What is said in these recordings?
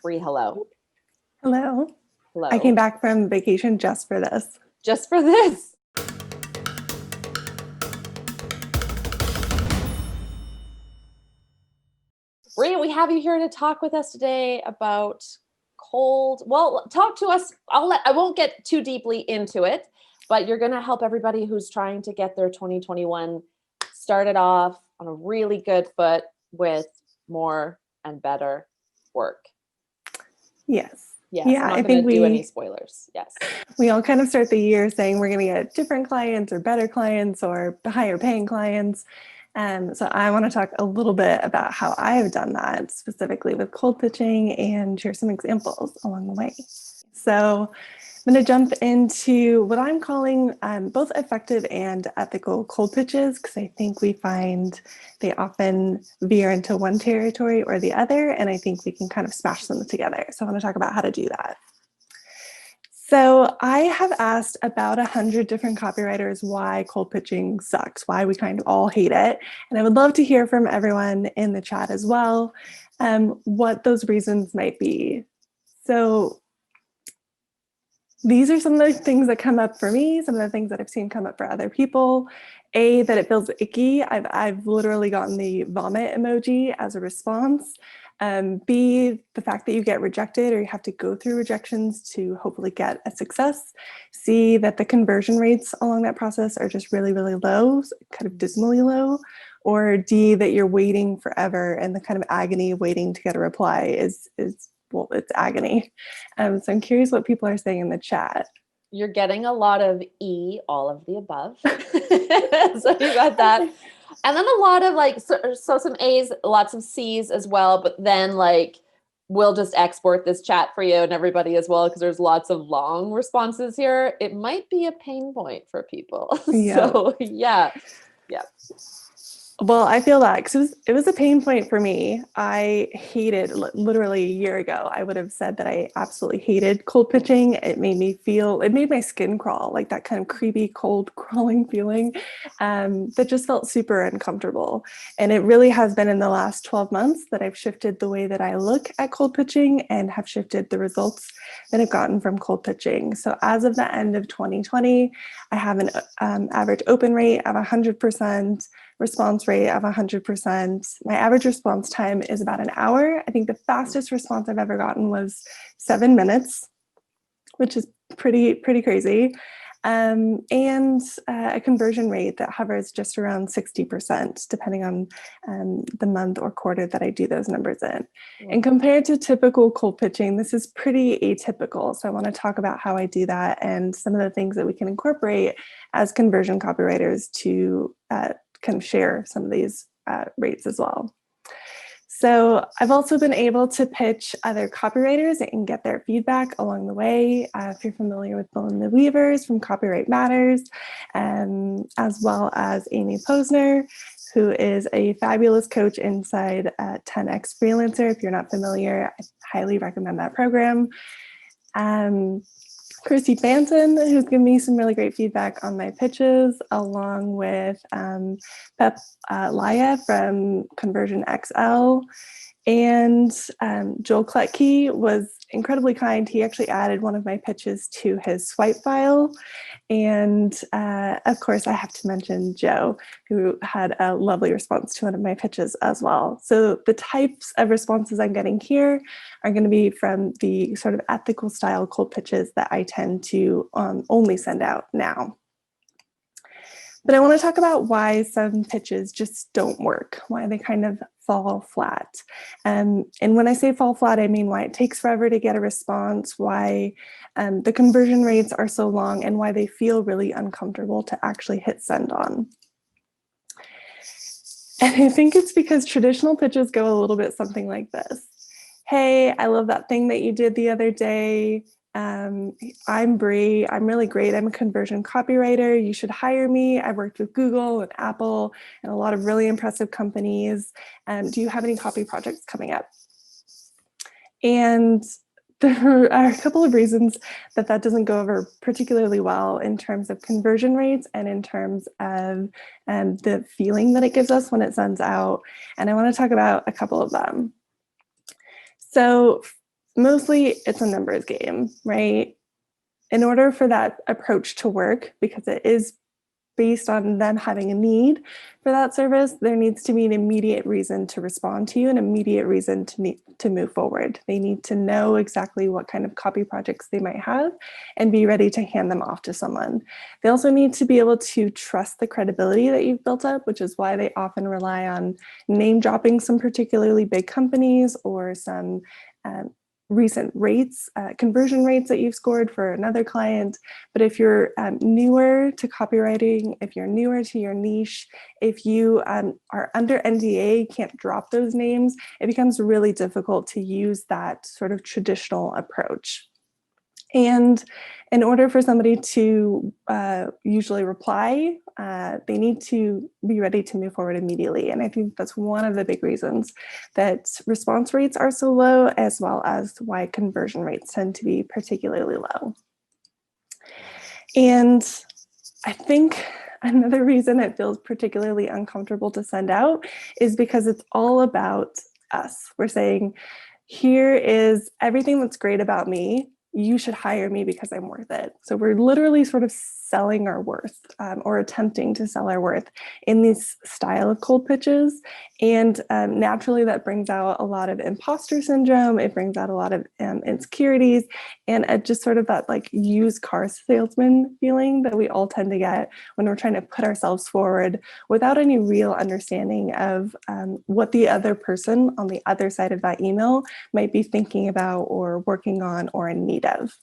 Bree, hello. Hello. I Hello. came back from vacation just for this. Just for this. Bree, we have you here to talk with us today about talk to us. I won't get too deeply into it, but you're going to help everybody who's trying to get their 2021 started off on a really good foot with more and better work. Yes. Yes, Yeah, I'm I not think going to do any spoilers. Yes. we all kind of start the year saying we're going to get different clients or better clients or higher paying clients. So I want to talk a little bit about how I have done that specifically with cold pitching and share some examples along the way. So I'm going to jump into what I'm calling both effective and ethical cold pitches, because I think we find they often veer into one territory or the other, and I think we can kind of smash them together. So I want to talk about how to do that. So I have asked about 100 different copywriters why cold pitching sucks, why we kind of all hate it. And I would love to hear from everyone in the chat as well, what those reasons might be. So these are some of the things that come up for me, some of the things that I've seen come up for other people. A, that it feels icky. I've literally gotten the vomit emoji as a response. B, the fact that you get rejected or you have to go through rejections to hopefully get a success. C, that the conversion rates along that process are just really, really low, kind of dismally low. Or D, that you're waiting forever and the kind of agony of waiting to get a reply is well, it's agony. So I'm curious what people are saying in the chat. You're getting a lot of E, all of the above. So you got that. And then a lot of so some A's, lots of C's as well. But then we'll just export this chat for you and everybody as well, because there's lots of long responses here. It might be a pain point for people. Yeah. So yeah. Well, I feel that because it was a pain point for me. I hated, literally a year ago, I would have said that I absolutely hated cold pitching. It made my skin crawl, like that kind of creepy, cold crawling feeling that just felt super uncomfortable. And it really has been in the last 12 months that I've shifted the way that I look at cold pitching and have shifted the results that I've gotten from cold pitching. So as of the end of 2020, I have an average open rate of 100%. Response rate of 100%. My average response time is about an hour. I think the fastest response I've ever gotten was 7 minutes, which is pretty crazy. And a conversion rate that hovers just around 60%, depending on the month or quarter that I do those numbers in. And compared to typical cold pitching, this is pretty atypical. So I want to talk about how I do that and some of the things that we can incorporate as conversion copywriters to kind of share some of these rates as well. So I've also been able to pitch other copywriters and get their feedback along the way. If you're familiar with Belinda Weavers from Copyright Matters, as well as Amy Posner, who is a fabulous coach inside 10X Freelancer. If you're not familiar, I highly recommend that program. Chrissy Banton, who's given me some really great feedback on my pitches, along with Pep Laya from Conversion XL. And Joel Kletke was incredibly kind. He actually added one of my pitches to his swipe file. And of course, I have to mention Joe, who had a lovely response to one of my pitches as well. So the types of responses I'm getting here are going to be from the sort of ethical style cold pitches that I tend to only send out now. But I want to talk about why some pitches just don't work, why they kind of fall flat. And when I say fall flat, I mean why it takes forever to get a response, why the conversion rates are so long, and why they feel really uncomfortable to actually hit send on. And I think it's because traditional pitches go a little bit something like this. Hey, I love that thing that you did the other day. I'm Bree. I'm really great. I'm a conversion copywriter. You should hire me. I've worked with Google and Apple and a lot of really impressive companies. Do you have any copy projects coming up? And there are a couple of reasons that doesn't go over particularly well in terms of conversion rates and in terms of the feeling that it gives us when it sends out. And I want to talk about a couple of them. So mostly it's a numbers game, right? In order for that approach to work, because it is based on them having a need for that service, there needs to be an immediate reason to respond to you, an immediate reason to move forward. They need to know exactly what kind of copy projects they might have and be ready to hand them off to someone. They also need to be able to trust the credibility that you've built up, which is why they often rely on name dropping some particularly big companies or some recent rates, conversion rates that you've scored for another client. But if you're newer to copywriting, if you're newer to your niche, if you are under NDA, can't drop those names, it becomes really difficult to use that sort of traditional approach. And in order for somebody to usually reply, they need to be ready to move forward immediately. And I think that's one of the big reasons that response rates are so low, as well as why conversion rates tend to be particularly low. And I think another reason it feels particularly uncomfortable to send out is because it's all about us. We're saying, here is everything that's great about me. You should hire me because I'm worth it. So we're literally sort of selling our worth or attempting to sell our worth in this style of cold pitches. And naturally that brings out a lot of imposter syndrome. It brings out a lot of insecurities and just sort of that like used car salesman feeling that we all tend to get when we're trying to put ourselves forward without any real understanding of what the other person on the other side of that email might be thinking about or working on or in need of.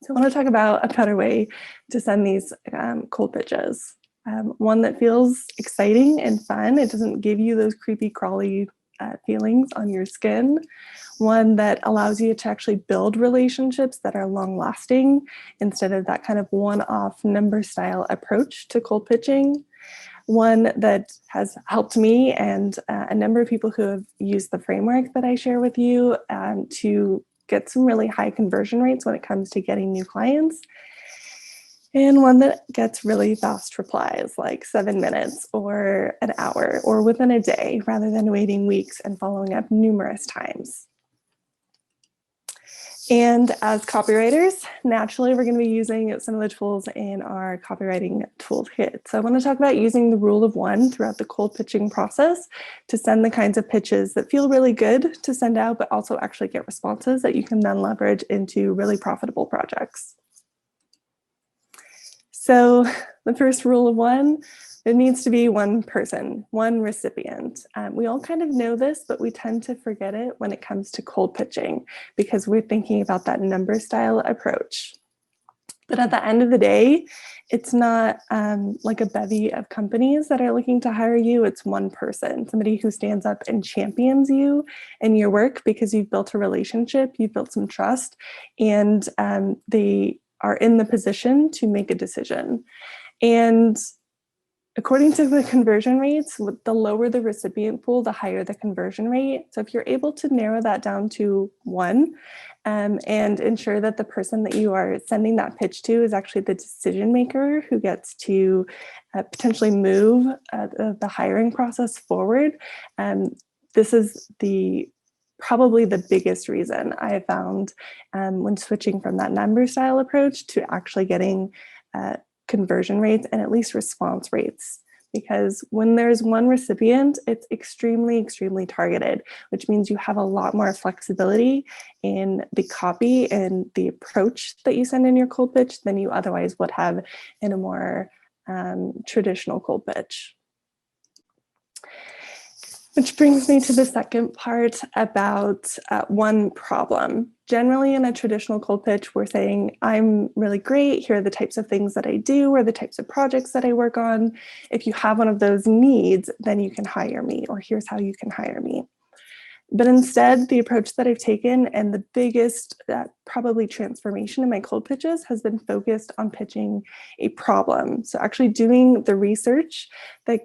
So I want to talk about a better way to send these cold pitches. One that feels exciting and fun. It doesn't give you those creepy crawly feelings on your skin. One that allows you to actually build relationships that are long lasting instead of that kind of one-off number style approach to cold pitching. One that has helped me and a number of people who have used the framework that I share with you to get some really high conversion rates when it comes to getting new clients. And one that gets really fast replies, like 7 minutes or an hour or within a day, rather than waiting weeks and following up numerous times. And as copywriters, naturally, we're going to be using some of the tools in our copywriting toolkit. So I want to talk about using the rule of one throughout the cold pitching process to send the kinds of pitches that feel really good to send out, but also actually get responses that you can then leverage into really profitable projects. So the first rule of one, it needs to be one person, one recipient. We all kind of know this, but we tend to forget it when it comes to cold pitching because we're thinking about that number style approach. But at the end of the day, it's not like a bevy of companies that are looking to hire you. It's one person, somebody who stands up and champions you and your work because you've built a relationship, you've built some trust, and they are in the position to make a decision. And according to the conversion rates, the lower the recipient pool, the higher the conversion rate. So if you're able to narrow that down to one and ensure that the person that you are sending that pitch to is actually the decision maker who gets to potentially move the hiring process forward, this is probably the biggest reason I have found when switching from that number style approach to actually getting conversion rates and at least response rates. Because when there's one recipient, it's extremely, extremely targeted, which means you have a lot more flexibility in the copy and the approach that you send in your cold pitch than you otherwise would have in a more traditional cold pitch. Which brings me to the second part about one problem. Generally, in a traditional cold pitch, we're saying, I'm really great. Here are the types of things that I do or the types of projects that I work on. If you have one of those needs, then you can hire me, or here's how you can hire me. But instead, the approach that I've taken and the biggest probably transformation in my cold pitches has been focused on pitching a problem. So actually doing the research that,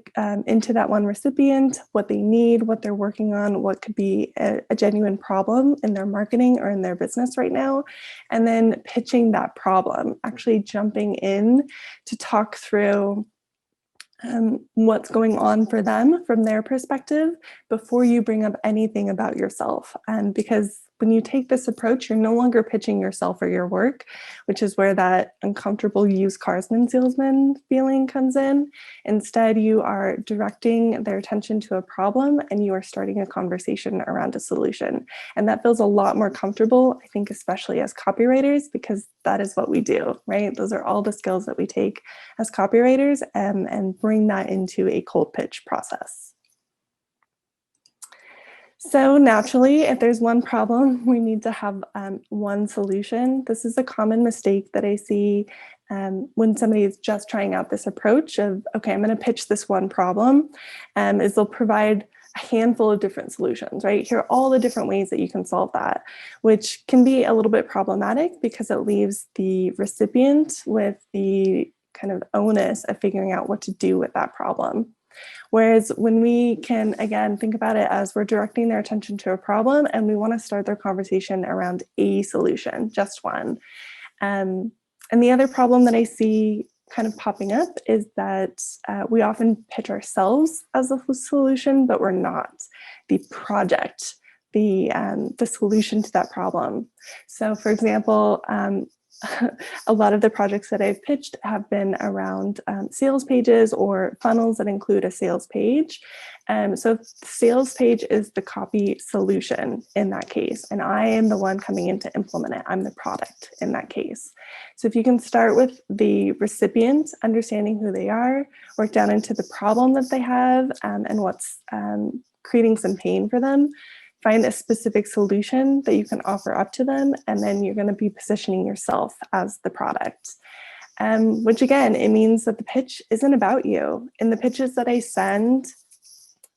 into that one recipient, what they need, what they're working on, what could be a genuine problem in their marketing or in their business right now, and then pitching that problem, actually jumping in to talk through what's going on for them from their perspective before you bring up anything about yourself. Because when you take this approach, you're no longer pitching yourself or your work, which is where that uncomfortable used carsman salesman feeling comes in. Instead, you are directing their attention to a problem and you are starting a conversation around a solution. And that feels a lot more comfortable, I think, especially as copywriters, because that is what we do, right? Those are all the skills that we take as copywriters and bring that into a cold pitch process. So naturally, if there's one problem, we need to have one solution. This is a common mistake that I see when somebody is just trying out this approach of, okay, I'm going to pitch this one problem, is they'll provide a handful of different solutions, right? Here are all the different ways that you can solve that, which can be a little bit problematic because it leaves the recipient with the kind of onus of figuring out what to do with that problem. Whereas when we can, again, think about it as we're directing their attention to a problem and we want to start their conversation around a solution, just one. And the other problem that I see kind of popping up is that we often pitch ourselves as the solution, but we're not the project, the solution to that problem. So for example, a lot of the projects that I've pitched have been around sales pages or funnels that include a sales page. So sales page is the copy solution in that case, and I am the one coming in to implement it. I'm the product in that case. So if you can start with the recipient, understanding who they are, work down into the problem that they have and what's creating some pain for them, find a specific solution that you can offer up to them, and then you're going to be positioning yourself as the product. Which again, it means that the pitch isn't about you. In the pitches that I send,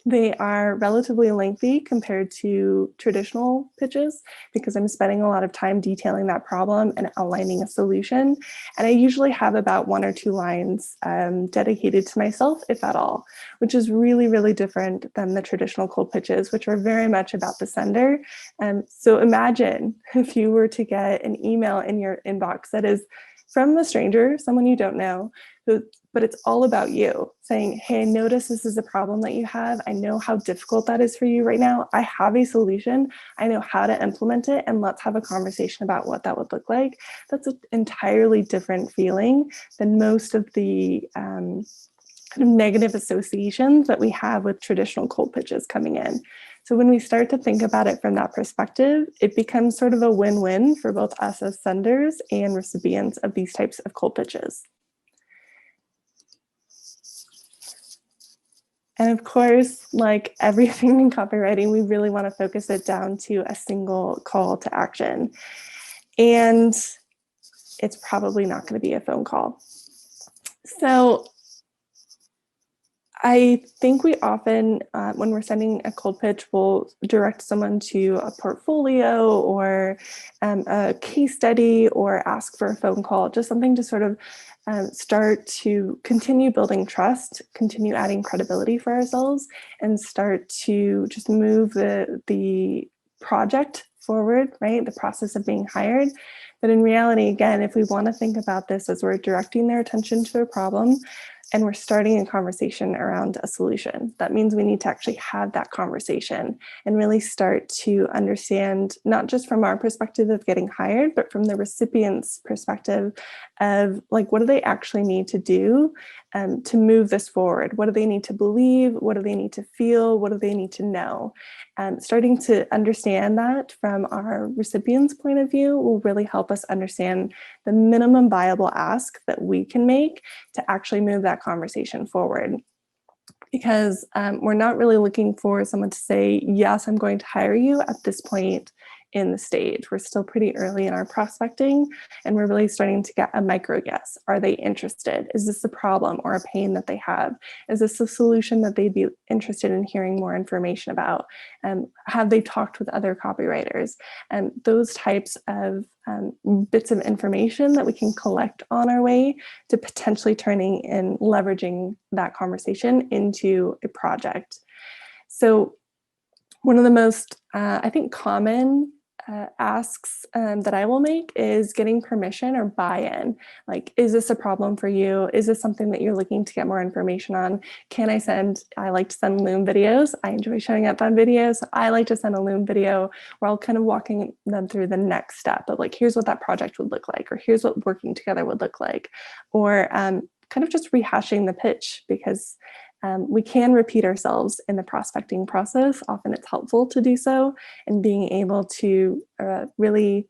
they are relatively lengthy compared to traditional pitches because I'm spending a lot of time detailing that problem and outlining a solution. And I usually have about 1 or 2 lines dedicated to myself, if at all, which is really, really different than the traditional cold pitches, which are very much about the sender. So imagine if you were to get an email in your inbox that is from a stranger, someone you don't know, but it's all about you, saying, hey, I notice this is a problem that you have. I know how difficult that is for you right now. I have a solution. I know how to implement it, and let's have a conversation about what that would look like. That's an entirely different feeling than most of the kind of negative associations that we have with traditional cold pitches coming in. So when we start to think about it from that perspective, it becomes sort of a win-win for both us as senders and recipients of these types of cold pitches. And of course, like everything in copywriting, we really want to focus it down to a single call to action. And it's probably not going to be a phone call. So I think we often, when we're sending a cold pitch, will direct someone to a portfolio or a case study or ask for a phone call, just something to sort of start to continue building trust, continue adding credibility for ourselves, and start to just move the project forward, right? The process of being hired. But in reality, again, if we want to think about this as we're directing their attention to a problem, and we're starting a conversation around a solution, that means we need to actually have that conversation and really start to understand, not just from our perspective of getting hired, but from the recipient's perspective of like, what do they actually need to do to move this forward? What do they need to believe? What do they need to feel? What do they need to know? Starting to understand that from our recipient's point of view will really help us understand the minimum viable ask that we can make to actually move that conversation forward. Because we're not really looking for someone to say, yes, I'm going to hire you at this point in the stage. We're still pretty early in our prospecting, and we're really starting to get a micro guess. Are they interested? Is this a problem or a pain that they have? Is this a solution that they'd be interested in hearing more information about? Have they talked with other copywriters? And those types of bits of information that we can collect on our way to potentially turning and leveraging that conversation into a project. So one of the most, I think, common asks that I will make is getting permission or buy-in. Like, is this a problem for you? Is this something that you're looking to get more information on? I like to send Loom videos. I enjoy showing up on videos. I like to send a Loom video where I'll kind of walking them through the next step of like, here's what that project would look like, or here's what working together would look like, or kind of just rehashing the pitch, because we can repeat ourselves in the prospecting process. Often it's helpful to do so, and being able to really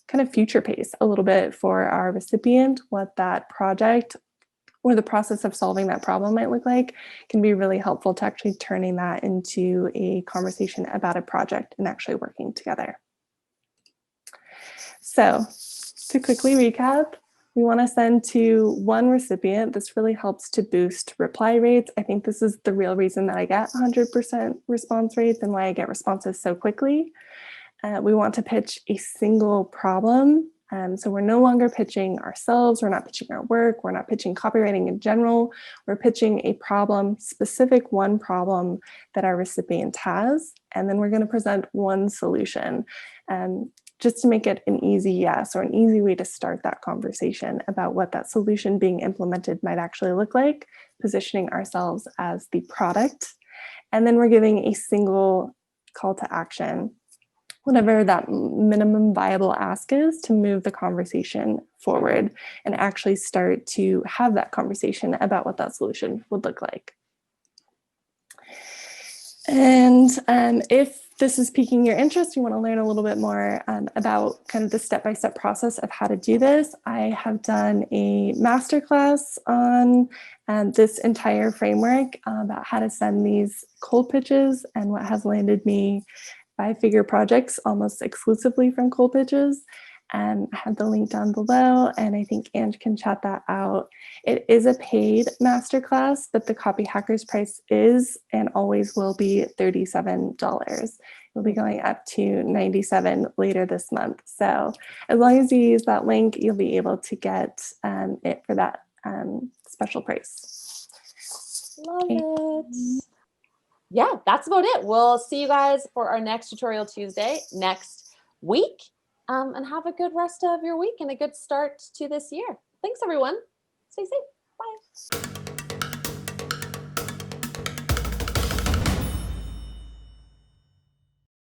kind of future pace a little bit for our recipient what that project or the process of solving that problem might look like can be really helpful to actually turning that into a conversation about a project and actually working together. So to quickly recap, we want to send to one recipient. This really helps to boost reply rates. I think this is the real reason that I get 100% response rates and why I get responses so quickly. We want to pitch a single problem. So we're no longer pitching ourselves. We're not pitching our work. We're not pitching copywriting in general. We're pitching a problem, specific one problem that our recipient has. And then we're going to present one solution. Just to make it an easy yes, or an easy way to start that conversation about what that solution being implemented might actually look like, positioning ourselves as the product. And then we're giving a single call to action, whatever that minimum viable ask is, to move the conversation forward and actually start to have that conversation about what that solution would look like. And if this is piquing your interest, you want to learn a little bit more about kind of the step-by-step process of how to do this, I have done a masterclass on this entire framework about how to send these cold pitches, and what has landed me 5-figure projects almost exclusively from cold pitches. I have the link down below, and I think Ange can chat that out. It is a paid masterclass, but the Copyhackers price is and always will be $37. It'll be going up to $97 later this month. So as long as you use that link, you'll be able to get it for that special price. Love it. Yeah, that's about it. We'll see you guys for our next Tutorial Tuesday next week. And have a good rest of your week and a good start to this year. Thanks, everyone. Stay safe. Bye.